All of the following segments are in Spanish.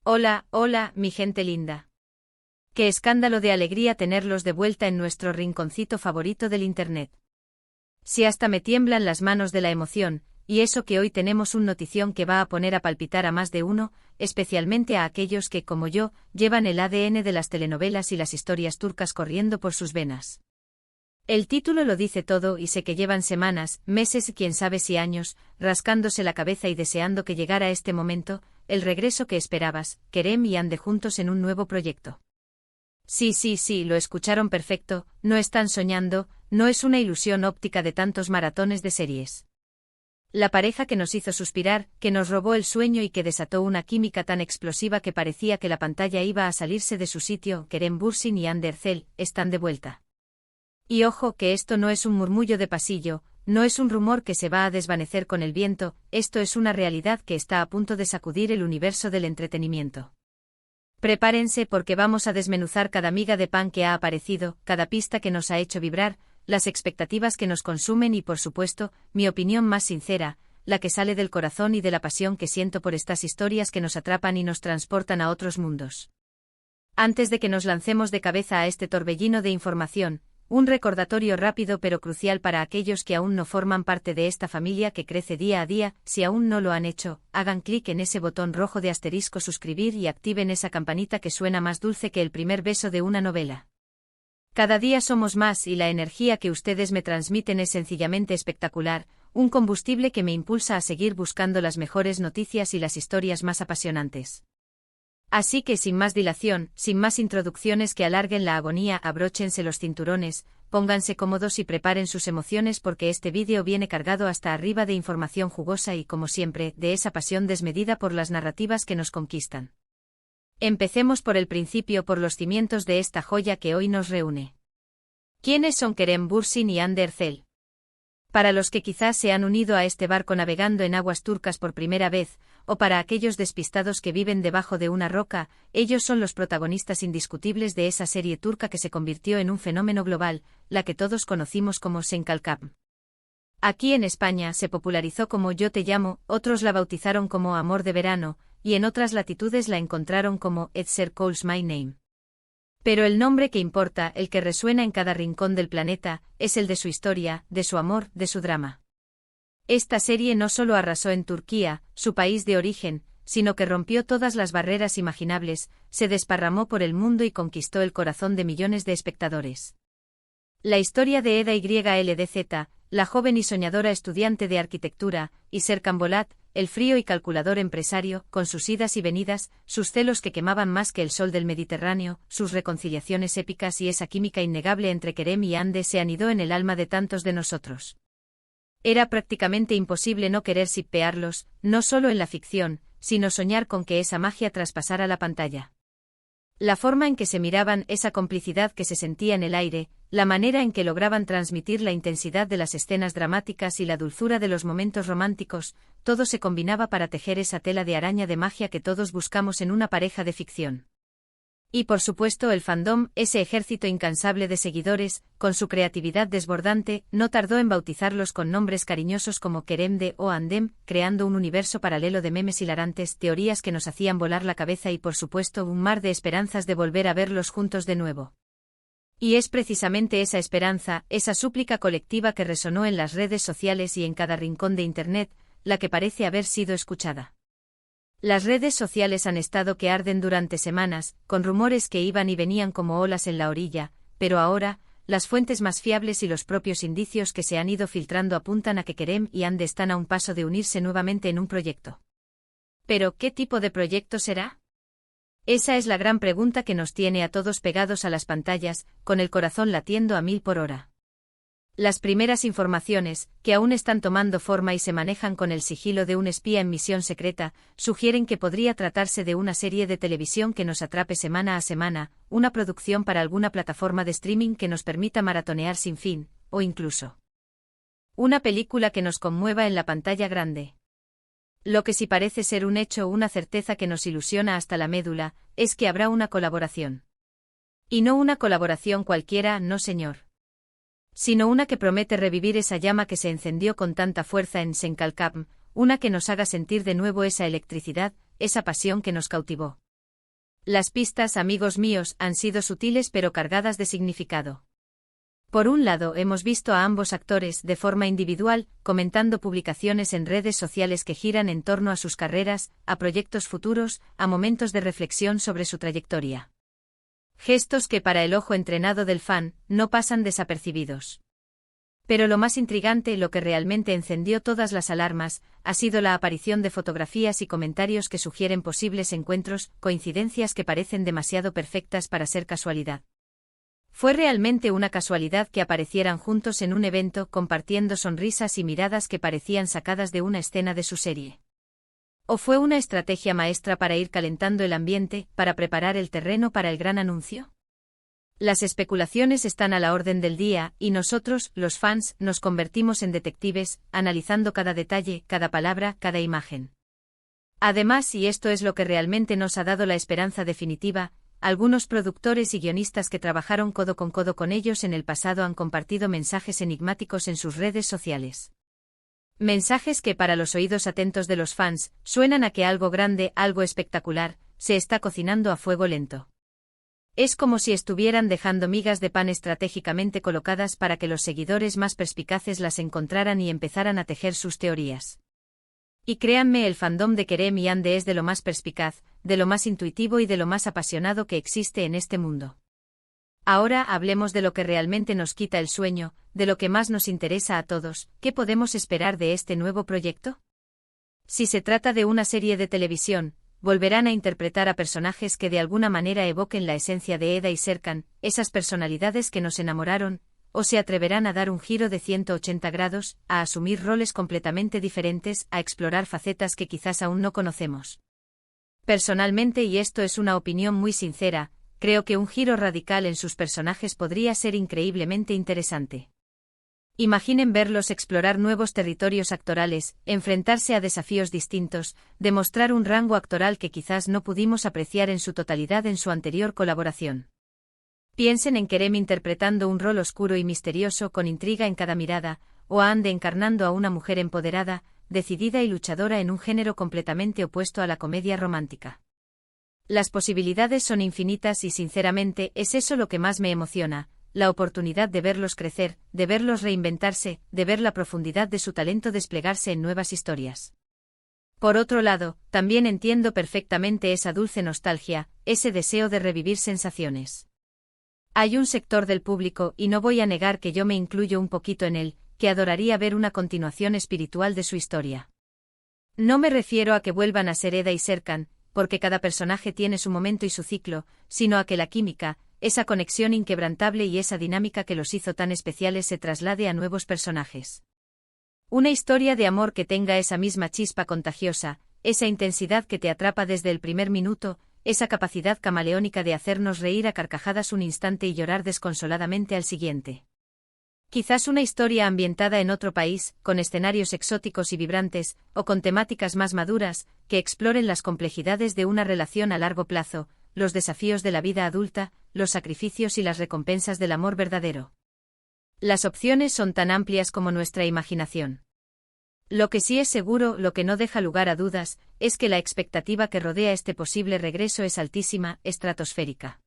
Hola, hola, mi gente linda. Qué escándalo de alegría tenerlos de vuelta en nuestro rinconcito favorito del Internet. Si hasta me tiemblan las manos de la emoción, y eso que hoy tenemos un notición que va a poner a palpitar a más de uno, especialmente a aquellos que, como yo, llevan el ADN de las telenovelas y las historias turcas corriendo por sus venas. El título lo dice todo y sé que llevan semanas, meses y quién sabe si años, rascándose la cabeza y deseando que llegara este momento, el regreso que esperabas, Kerem y Hande juntos en un nuevo proyecto. Sí, lo escucharon perfecto, no están soñando, no es una ilusión óptica de tantos maratones de series. La pareja que nos hizo suspirar, que nos robó el sueño y que desató una química tan explosiva que parecía que la pantalla iba a salirse de su sitio, Kerem Bürsin y Hande Erçel, están de vuelta. Y ojo que esto no es un murmullo de pasillo, no es un rumor que se va a desvanecer con el viento, esto es una realidad que está a punto de sacudir el universo del entretenimiento. Prepárense porque vamos a desmenuzar cada miga de pan que ha aparecido, cada pista que nos ha hecho vibrar, las expectativas que nos consumen y por supuesto, mi opinión más sincera, la que sale del corazón y de la pasión que siento por estas historias que nos atrapan y nos transportan a otros mundos. Antes de que nos lancemos de cabeza a este torbellino de información, un recordatorio rápido pero crucial para aquellos que aún no forman parte de esta familia que crece día a día, si aún no lo han hecho, hagan clic en ese botón rojo de asterisco suscribir y activen esa campanita que suena más dulce que el primer beso de una novela. Cada día somos más y la energía que ustedes me transmiten es sencillamente espectacular, un combustible que me impulsa a seguir buscando las mejores noticias y las historias más apasionantes. Así que sin más dilación, sin más introducciones que alarguen la agonía, abróchense los cinturones, pónganse cómodos y preparen sus emociones porque este vídeo viene cargado hasta arriba de información jugosa y, como siempre, de esa pasión desmedida por las narrativas que nos conquistan. Empecemos por el principio, por los cimientos de esta joya que hoy nos reúne. ¿Quiénes son Kerem Bürsin y Hande Erçel? Para los que quizás se han unido a este barco navegando en aguas turcas por primera vez, o para aquellos despistados que viven debajo de una roca, ellos son los protagonistas indiscutibles de esa serie turca que se convirtió en un fenómeno global, la que todos conocimos como Sen Kalkam. Aquí en España se popularizó como Yo te llamo, otros la bautizaron como Amor de verano, y en otras latitudes la encontraron como Etzer Calls My Name. Pero el nombre que importa, el que resuena en cada rincón del planeta, es el de su historia, de su amor, de su drama. Esta serie no solo arrasó en Turquía, su país de origen, sino que rompió todas las barreras imaginables, se desparramó por el mundo y conquistó el corazón de millones de espectadores. La historia de Eda YLDZ, la joven y soñadora estudiante de arquitectura, y Serkan Bolat, el frío y calculador empresario, con sus idas y venidas, sus celos que quemaban más que el sol del Mediterráneo, sus reconciliaciones épicas y esa química innegable entre Kerem y Hande se anidó en el alma de tantos de nosotros. Era prácticamente imposible no querer shippearlos, no solo en la ficción, sino soñar con que esa magia traspasara la pantalla. La forma en que se miraban, esa complicidad que se sentía en el aire, la manera en que lograban transmitir la intensidad de las escenas dramáticas y la dulzura de los momentos románticos, todo se combinaba para tejer esa tela de araña de magia que todos buscamos en una pareja de ficción. Y por supuesto el fandom, ese ejército incansable de seguidores, con su creatividad desbordante, no tardó en bautizarlos con nombres cariñosos como Keremde o Handem, creando un universo paralelo de memes hilarantes, teorías que nos hacían volar la cabeza y por supuesto un mar de esperanzas de volver a verlos juntos de nuevo. Y es precisamente esa esperanza, esa súplica colectiva que resonó en las redes sociales y en cada rincón de Internet, la que parece haber sido escuchada. Las redes sociales han estado que arden durante semanas, con rumores que iban y venían como olas en la orilla, pero ahora, las fuentes más fiables y los propios indicios que se han ido filtrando apuntan a que Kerem y Hande están a un paso de unirse nuevamente en un proyecto. ¿Pero qué tipo de proyecto será? Esa es la gran pregunta que nos tiene a todos pegados a las pantallas, con el corazón latiendo a 1000 por hora. Las primeras informaciones, que aún están tomando forma y se manejan con el sigilo de un espía en misión secreta, sugieren que podría tratarse de una serie de televisión que nos atrape semana a semana, una producción para alguna plataforma de streaming que nos permita maratonear sin fin, o incluso una película que nos conmueva en la pantalla grande. Lo que sí parece ser un hecho o una certeza que nos ilusiona hasta la médula, es que habrá una colaboración. Y no una colaboración cualquiera, no señor. Sino una que promete revivir esa llama que se encendió con tanta fuerza en Sen Kalkam, una que nos haga sentir de nuevo esa electricidad, esa pasión que nos cautivó. Las pistas, amigos míos, han sido sutiles pero cargadas de significado. Por un lado, hemos visto a ambos actores, de forma individual, comentando publicaciones en redes sociales que giran en torno a sus carreras, a proyectos futuros, a momentos de reflexión sobre su trayectoria. Gestos que para el ojo entrenado del fan, no pasan desapercibidos. Pero lo más intrigante, lo que realmente encendió todas las alarmas, ha sido la aparición de fotografías y comentarios que sugieren posibles encuentros, coincidencias que parecen demasiado perfectas para ser casualidad. ¿Fue realmente una casualidad que aparecieran juntos en un evento compartiendo sonrisas y miradas que parecían sacadas de una escena de su serie? ¿O fue una estrategia maestra para ir calentando el ambiente, para preparar el terreno para el gran anuncio? Las especulaciones están a la orden del día, y nosotros, los fans, nos convertimos en detectives, analizando cada detalle, cada palabra, cada imagen. Además, y esto es lo que realmente nos ha dado la esperanza definitiva, algunos productores y guionistas que trabajaron codo con ellos en el pasado han compartido mensajes enigmáticos en sus redes sociales. Mensajes que para los oídos atentos de los fans, suenan a que algo grande, algo espectacular, se está cocinando a fuego lento. Es como si estuvieran dejando migas de pan estratégicamente colocadas para que los seguidores más perspicaces las encontraran y empezaran a tejer sus teorías. Y créanme, el fandom de Kerem y Ande es de lo más perspicaz, de lo más intuitivo y de lo más apasionado que existe en este mundo. Ahora hablemos de lo que realmente nos quita el sueño, de lo que más nos interesa a todos. ¿Qué podemos esperar de este nuevo proyecto? Si se trata de una serie de televisión, volverán a interpretar a personajes que de alguna manera evoquen la esencia de Eda y Serkan, esas personalidades que nos enamoraron, o se atreverán a dar un giro de 180 grados, a asumir roles completamente diferentes, a explorar facetas que quizás aún no conocemos. Personalmente, y esto es una opinión muy sincera, creo que un giro radical en sus personajes podría ser increíblemente interesante. Imaginen verlos explorar nuevos territorios actorales, enfrentarse a desafíos distintos, demostrar un rango actoral que quizás no pudimos apreciar en su totalidad en su anterior colaboración. Piensen en Kerem interpretando un rol oscuro y misterioso con intriga en cada mirada, o a Ande encarnando a una mujer empoderada, decidida y luchadora en un género completamente opuesto a la comedia romántica. Las posibilidades son infinitas y sinceramente es eso lo que más me emociona, la oportunidad de verlos crecer, de verlos reinventarse, de ver la profundidad de su talento desplegarse en nuevas historias. Por otro lado, también entiendo perfectamente esa dulce nostalgia, ese deseo de revivir sensaciones. Hay un sector del público, y no voy a negar que yo me incluyo un poquito en él, que adoraría ver una continuación espiritual de su historia. No me refiero a que vuelvan a ser Eda y Serkan, porque cada personaje tiene su momento y su ciclo, sino a que la química, esa conexión inquebrantable y esa dinámica que los hizo tan especiales se traslade a nuevos personajes. Una historia de amor que tenga esa misma chispa contagiosa, esa intensidad que te atrapa desde el primer minuto, esa capacidad camaleónica de hacernos reír a carcajadas un instante y llorar desconsoladamente al siguiente. Quizás una historia ambientada en otro país, con escenarios exóticos y vibrantes, o con temáticas más maduras, que exploren las complejidades de una relación a largo plazo, los desafíos de la vida adulta, los sacrificios y las recompensas del amor verdadero. Las opciones son tan amplias como nuestra imaginación. Lo que sí es seguro, lo que no deja lugar a dudas, es que la expectativa que rodea este posible regreso es altísima, estratosférica.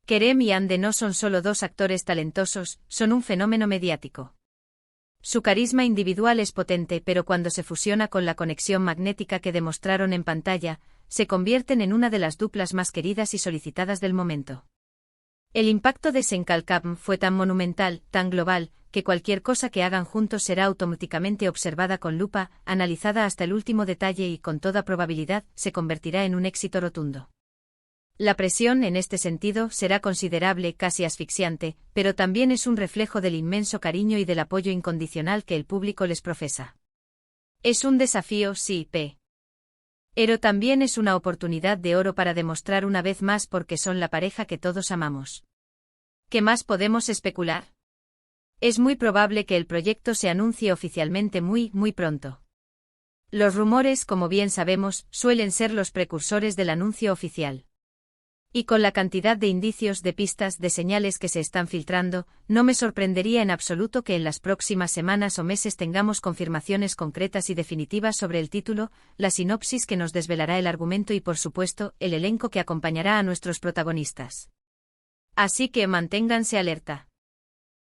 Kerem y Ande no son solo dos actores talentosos, son un fenómeno mediático. Su carisma individual es potente, pero cuando se fusiona con la conexión magnética que demostraron en pantalla, se convierten en una de las duplas más queridas y solicitadas del momento. El impacto de Senkalkam fue tan monumental, tan global, que cualquier cosa que hagan juntos será automáticamente observada con lupa, analizada hasta el último detalle y con toda probabilidad se convertirá en un éxito rotundo. La presión en este sentido será considerable, casi asfixiante, pero también es un reflejo del inmenso cariño y del apoyo incondicional que el público les profesa. Es un desafío, sí, pero también es una oportunidad de oro para demostrar una vez más por qué son la pareja que todos amamos. ¿Qué más podemos especular? Es muy probable que el proyecto se anuncie oficialmente muy pronto. Los rumores, como bien sabemos, suelen ser los precursores del anuncio oficial. Y con la cantidad de indicios, de pistas, de señales que se están filtrando, no me sorprendería en absoluto que en las próximas semanas o meses tengamos confirmaciones concretas y definitivas sobre el título, la sinopsis que nos desvelará el argumento y, por supuesto, el elenco que acompañará a nuestros protagonistas. Así que manténganse alerta.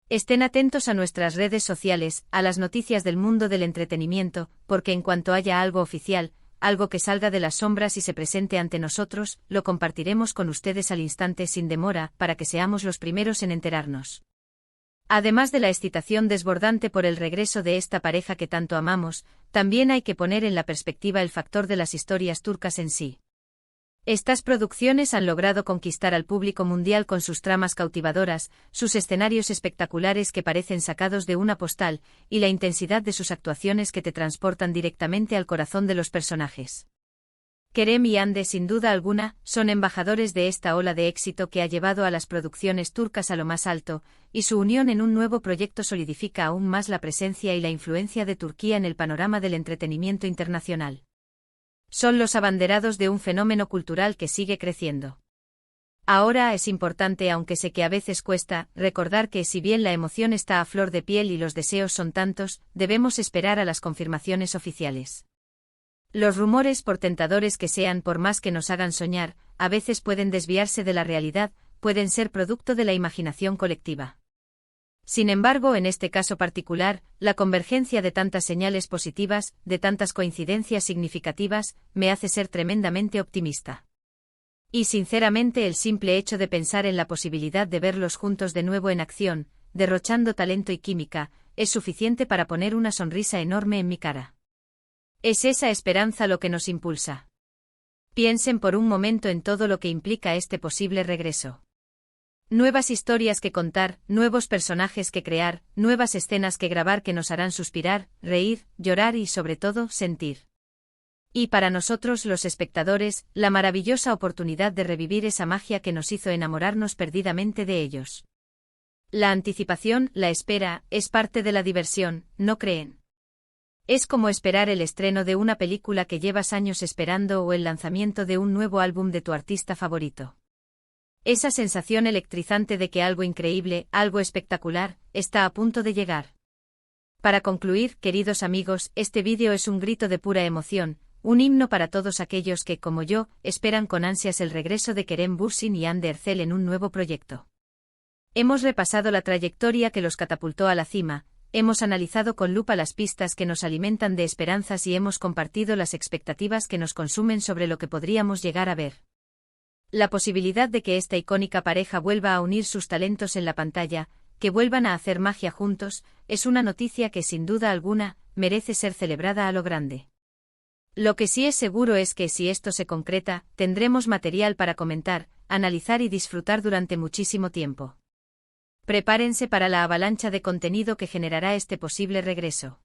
Estén atentos a nuestras redes sociales, a las noticias del mundo del entretenimiento, porque en cuanto haya algo oficial, algo que salga de las sombras y se presente ante nosotros, lo compartiremos con ustedes al instante sin demora, para que seamos los primeros en enterarnos. Además de la excitación desbordante por el regreso de esta pareja que tanto amamos, también hay que poner en la perspectiva el factor de las historias turcas en sí. Estas producciones han logrado conquistar al público mundial con sus tramas cautivadoras, sus escenarios espectaculares que parecen sacados de una postal, y la intensidad de sus actuaciones que te transportan directamente al corazón de los personajes. Kerem y Hande, sin duda alguna, son embajadores de esta ola de éxito que ha llevado a las producciones turcas a lo más alto, y su unión en un nuevo proyecto solidifica aún más la presencia y la influencia de Turquía en el panorama del entretenimiento internacional. Son los abanderados de un fenómeno cultural que sigue creciendo. Ahora es importante, aunque sé que a veces cuesta, recordar que si bien la emoción está a flor de piel y los deseos son tantos, debemos esperar a las confirmaciones oficiales. Los rumores, por tentadores que sean, por más que nos hagan soñar, a veces pueden desviarse de la realidad, pueden ser producto de la imaginación colectiva. Sin embargo, en este caso particular, la convergencia de tantas señales positivas, de tantas coincidencias significativas, me hace ser tremendamente optimista. Y sinceramente el simple hecho de pensar en la posibilidad de verlos juntos de nuevo en acción, derrochando talento y química, es suficiente para poner una sonrisa enorme en mi cara. Es esa esperanza lo que nos impulsa. Piensen por un momento en todo lo que implica este posible regreso. Nuevas historias que contar, nuevos personajes que crear, nuevas escenas que grabar que nos harán suspirar, reír, llorar y sobre todo, sentir. Y para nosotros los espectadores, la maravillosa oportunidad de revivir esa magia que nos hizo enamorarnos perdidamente de ellos. La anticipación, la espera, es parte de la diversión, ¿no creen? Es como esperar el estreno de una película que llevas años esperando o el lanzamiento de un nuevo álbum de tu artista favorito. Esa sensación electrizante de que algo increíble, algo espectacular, está a punto de llegar. Para concluir, queridos amigos, este vídeo es un grito de pura emoción, un himno para todos aquellos que, como yo, esperan con ansias el regreso de Kerem Bürsin y Hande Erçel en un nuevo proyecto. Hemos repasado la trayectoria que los catapultó a la cima, hemos analizado con lupa las pistas que nos alimentan de esperanzas y hemos compartido las expectativas que nos consumen sobre lo que podríamos llegar a ver. La posibilidad de que esta icónica pareja vuelva a unir sus talentos en la pantalla, que vuelvan a hacer magia juntos, es una noticia que sin duda alguna, merece ser celebrada a lo grande. Lo que sí es seguro es que si esto se concreta, tendremos material para comentar, analizar y disfrutar durante muchísimo tiempo. Prepárense para la avalancha de contenido que generará este posible regreso.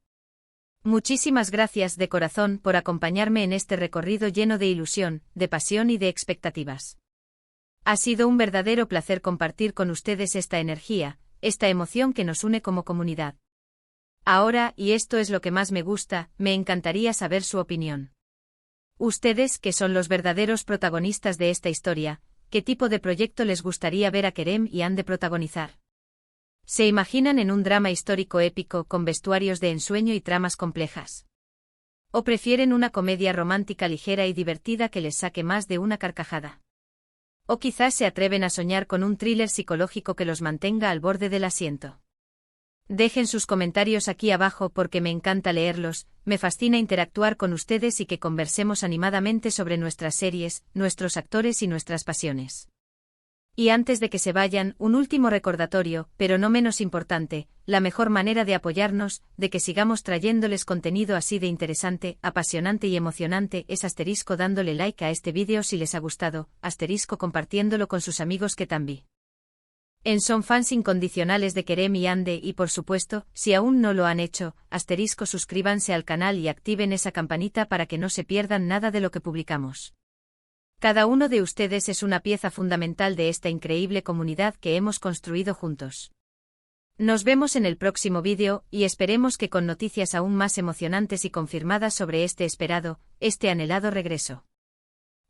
Muchísimas gracias de corazón por acompañarme en este recorrido lleno de ilusión, de pasión y de expectativas. Ha sido un verdadero placer compartir con ustedes esta energía, esta emoción que nos une como comunidad. Ahora, y esto es lo que más me gusta, me encantaría saber su opinión. Ustedes, que son los verdaderos protagonistas de esta historia, ¿qué tipo de proyecto les gustaría ver a Kerem y Hande protagonizar? ¿Se imaginan en un drama histórico épico con vestuarios de ensueño y tramas complejas? ¿O prefieren una comedia romántica ligera y divertida que les saque más de una carcajada? ¿O quizás se atreven a soñar con un thriller psicológico que los mantenga al borde del asiento? Dejen sus comentarios aquí abajo porque me encanta leerlos, me fascina interactuar con ustedes y que conversemos animadamente sobre nuestras series, nuestros actores y nuestras pasiones. Y antes de que se vayan, un último recordatorio, pero no menos importante, la mejor manera de apoyarnos, de que sigamos trayéndoles contenido así de interesante, apasionante y emocionante, es * dándole like a este vídeo si les ha gustado, * compartiéndolo con sus amigos que también son fans incondicionales de Kerem y Hande y por supuesto, si aún no lo han hecho, * suscríbanse al canal y activen esa campanita para que no se pierdan nada de lo que publicamos. Cada uno de ustedes es una pieza fundamental de esta increíble comunidad que hemos construido juntos. Nos vemos en el próximo vídeo, y esperemos que con noticias aún más emocionantes y confirmadas sobre este esperado, este anhelado regreso.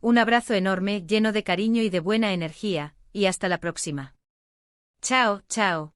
Un abrazo enorme, lleno de cariño y de buena energía, y hasta la próxima. Chao, chao.